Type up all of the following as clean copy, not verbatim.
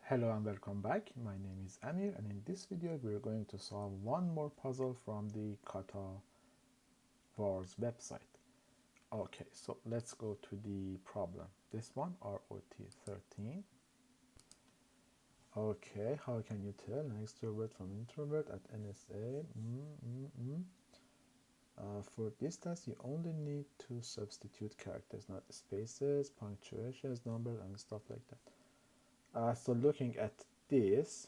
Hello and welcome back. My name is Amir, and in this video we're going to solve one more puzzle from the Codewars website. Okay, so let's go to the problem. This one, ROT13. Okay, how can you tell an extrovert from introvert at NSA? For this task, you only need to substitute characters, not spaces, punctuations, numbers, and stuff like that. So looking at this,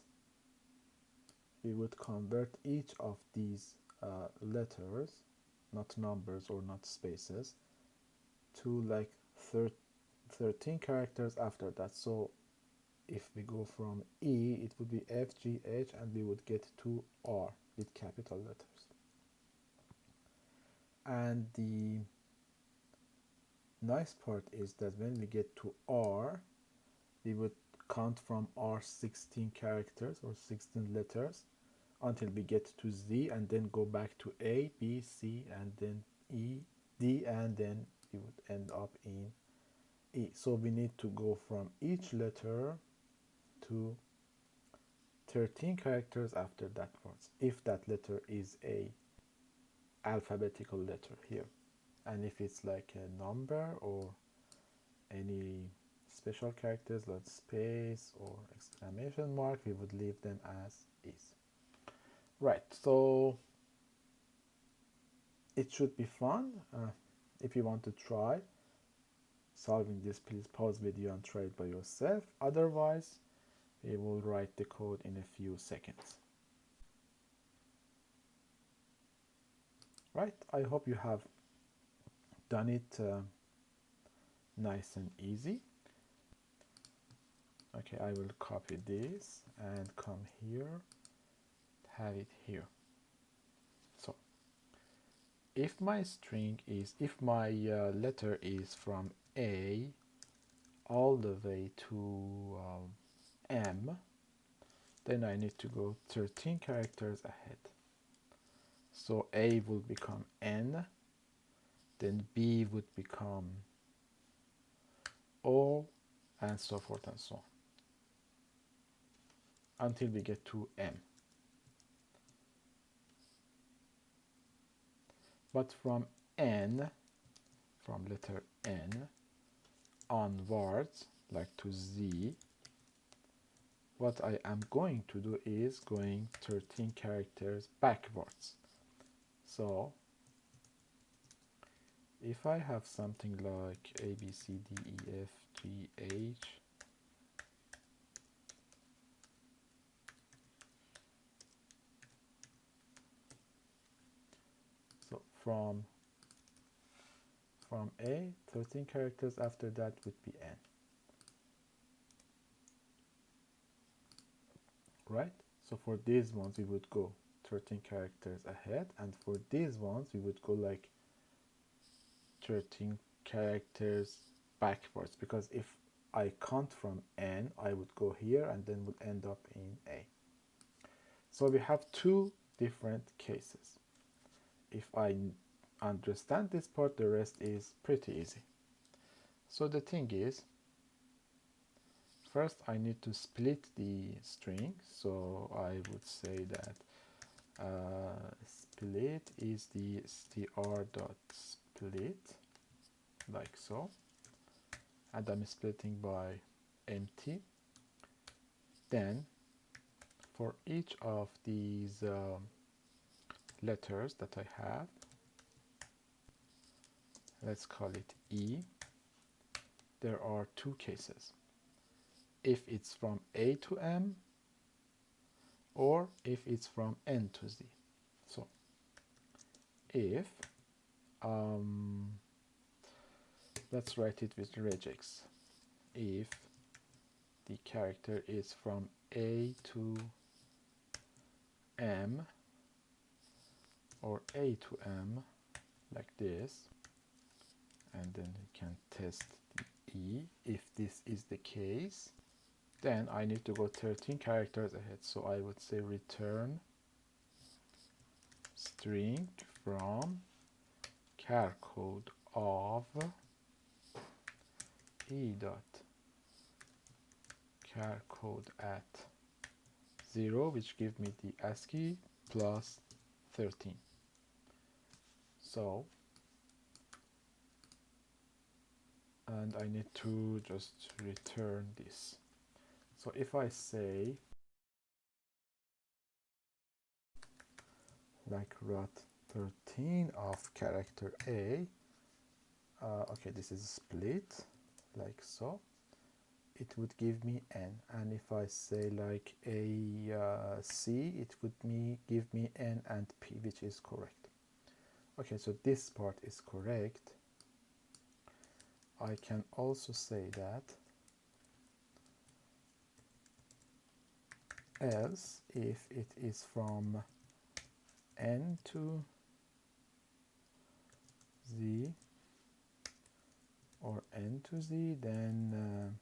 we would convert each of these letters, not numbers or not spaces, to like 13 characters after that. So if we go from E, it would be F, G, H, and we would get to R with capital letters. And the nice part is that when we get to R, we would count from R 16 characters or 16 letters until we get to Z, and then go back to A, B, C, and then E, D, and then we would end up in E. So we need to go from each letter to 13 characters after that one, if that letter is a alphabetical letter here. And if it's like a number or any special characters like space or exclamation mark, we would leave them as is. Right, so it should be fun. If you want to try solving this, please pause video and try it by yourself. Otherwise, we will write the code in a few seconds. Right, I hope you have done it nice and easy. Okay, I will copy this and come here, have it here. So if my string is, if my letter is from A all the way to M, then I need to go 13 characters ahead. So A will become N, then B would become O, and so forth and so on, until we get to M. But from N, from letter N onwards, like to Z, what I am going to do is going 13 characters backwards. So if I have something like A, B, C, D, E, F, G, H, so from A, 13 characters after that would be N. Right? So for these ones we would go 13 characters ahead, and for these ones we would go like 13 characters backwards, because if I count from N, I would go here and then would end up in A. So we have two different cases. If I understand this part, the rest is pretty easy. So the thing is, first I need to split the string. So I would say that split is the str.split, like so, and I'm splitting by empty. Then for each of these letters that I have, let's call it E, there are two cases. If it's from A to M, or if it's from N to Z. So if, let's write it with regex. If the character is from A to M, or A to M, like this, and then we can test the E. If this is the case, then I need to go 13 characters ahead. So I would say return string from char code of e dot char code at 0, which give me the ASCII plus 13. So, and I need to just return this. So if I say like rot 13 of character A, okay, this is split like so, it would give me n, and if I say like a C, it would give me n and p, which is correct. Okay, so this part is correct. I can also say that else if it is from n to z or n to z, then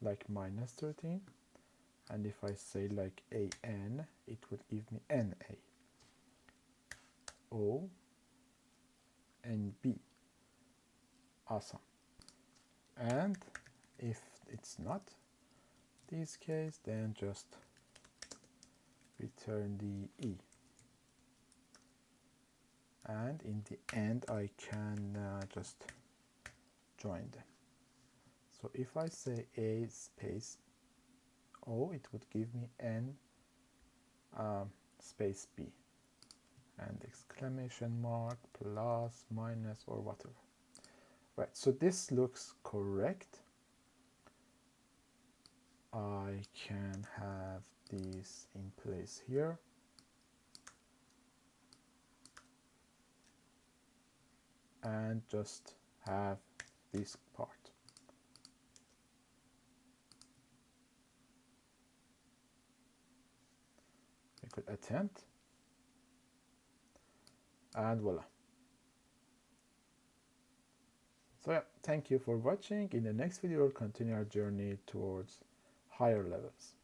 like minus 13, and if I say like a n, it would give me n a. O and b. Awesome. And if it's not this case, then just return the e. And in the end, I can just join them. So if I say a space o, it would give me n space b, and exclamation mark, plus, minus, or whatever. Right, so this looks correct. I can have this in place here. And just have this part. We could attempt, and voila. So yeah, thank you for watching. In the next video, we'll continue our journey towards higher levels.